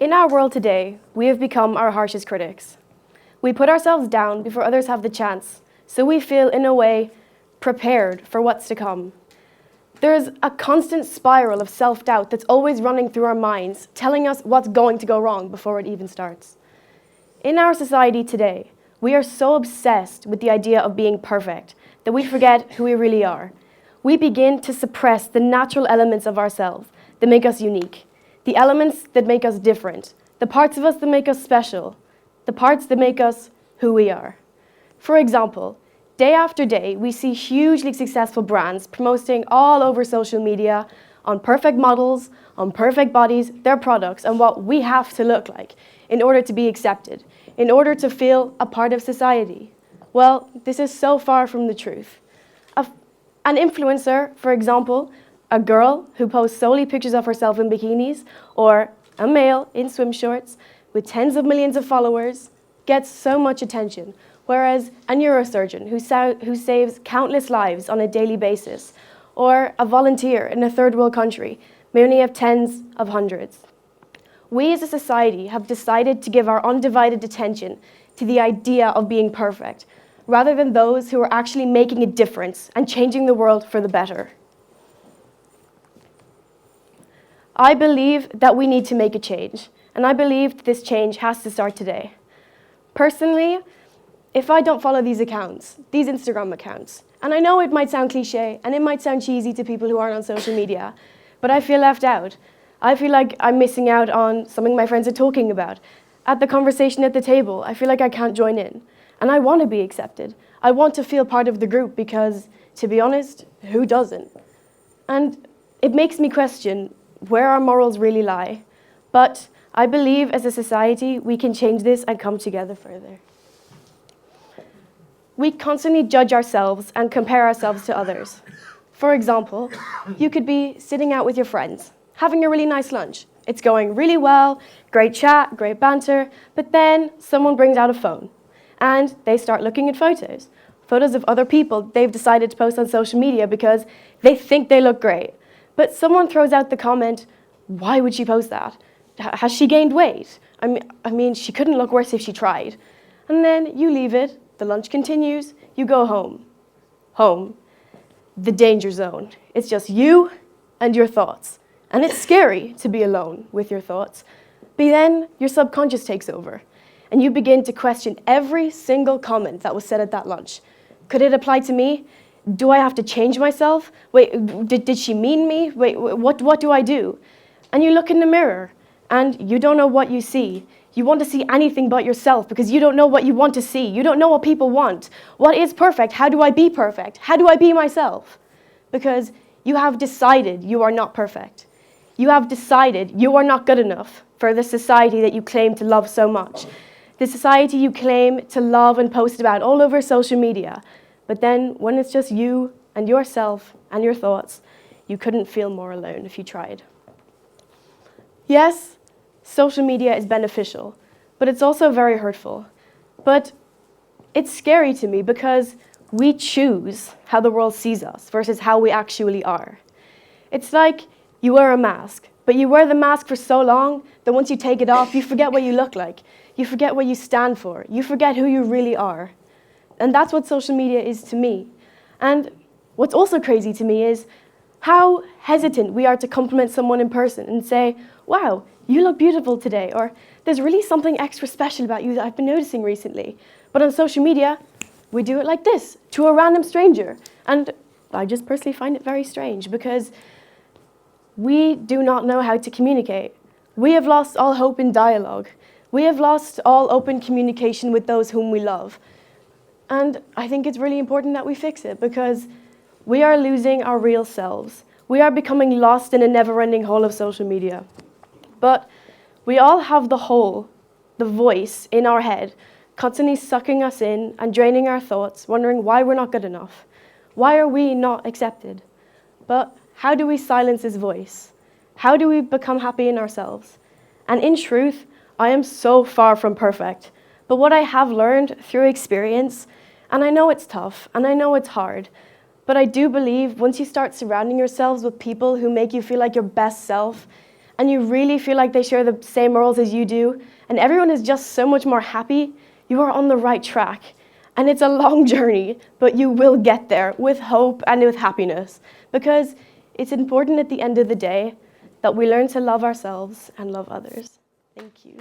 In our world today, we have become our harshest critics. We put ourselves down before others have the chance, so we feel, in a way, prepared for what's to come. There's a constant spiral of self-doubt that's always running through our minds, telling us what's going to go wrong before it even starts. In our society today, we are so obsessed with the idea of being perfect that we forget who we really are. We begin to suppress the natural elements of ourselves that make us unique, the elements that make us different, the parts of us that make us special, the parts that make us who we are. For example, day after day, we see hugely successful brands promoting all over social media on perfect models, on perfect bodies, their products, and what we have to look like in order to be accepted, in order to feel a part of society. Well, this is so far from the truth. An influencer, for example, a girl who posts solely pictures of herself in bikinis, or a male in swim shorts with tens of millions of followers, gets so much attention, whereas a neurosurgeon who saves countless lives on a daily basis, or a volunteer in a third world country may only have tens of hundreds. We as a society have decided to give our undivided attention to the idea of being perfect, rather than those who are actually making a difference and changing the world for the better. I believe that we need to make a change, and I believe that this change has to start today. Personally, if I don't follow these accounts, these Instagram accounts, and I know it might sound cliche and it might sound cheesy to people who aren't on social media, but I feel left out. I feel like I'm missing out on something my friends are talking about. At the conversation at the table, I feel like I can't join in. And I want to be accepted. I want to feel part of the group because, to be honest, who doesn't? And it makes me question where our morals really lie. But I believe as a society we can change this and come together further. We constantly judge ourselves and compare ourselves to others. For example, you could be sitting out with your friends, having a really nice lunch. It's going really well, great chat, great banter, but then someone brings out a phone and they start looking at photos of other people they've decided to post on social media because they think they look great. But someone throws out the comment, why would she post that? Has she gained weight? I mean, she couldn't look worse if she tried. And then you leave it, the lunch continues, you go home. Home, the danger zone. It's just you and your thoughts. And it's scary to be alone with your thoughts. But then your subconscious takes over. And you begin to question every single comment that was said at that lunch. Could it apply to me? Do I have to change myself? Wait, did she mean me? Wait, what do I do? And you look in the mirror and you don't know what you see. You want to see anything but yourself because you don't know what you want to see. You don't know what people want. What is perfect? How do I be perfect? How do I be myself? Because you have decided you are not perfect. You have decided you are not good enough for the society that you claim to love so much. The society you claim to love and post about all over social media. But then when it's just you and yourself and your thoughts, you couldn't feel more alone if you tried. Yes, social media is beneficial, but it's also very hurtful. But it's scary to me because we choose how the world sees us versus how we actually are. It's like you wear a mask, but you wear the mask for so long that once you take it off, you forget what you look like. You forget what you stand for. You forget who you really are. And that's what social media is to me. And what's also crazy to me is how hesitant we are to compliment someone in person and say, wow, you look beautiful today, or there's really something extra special about you that I've been noticing recently. But on social media, we do it like this, to a random stranger. And I just personally find it very strange because we do not know how to communicate. We have lost all hope in dialogue. We have lost all open communication with those whom we love. And I think it's really important that we fix it because we are losing our real selves. We are becoming lost in a never-ending hole of social media. But we all have the voice in our head, constantly sucking us in and draining our thoughts, wondering why we're not good enough. Why are we not accepted? But how do we silence this voice? How do we become happy in ourselves? And in truth, I am so far from perfect. But what I have learned through experience, and I know it's tough, and I know it's hard, but I do believe once you start surrounding yourselves with people who make you feel like your best self, and you really feel like they share the same morals as you do, and everyone is just so much more happy, you are on the right track. And it's a long journey, but you will get there with hope and with happiness, because it's important at the end of the day that we learn to love ourselves and love others. Thank you.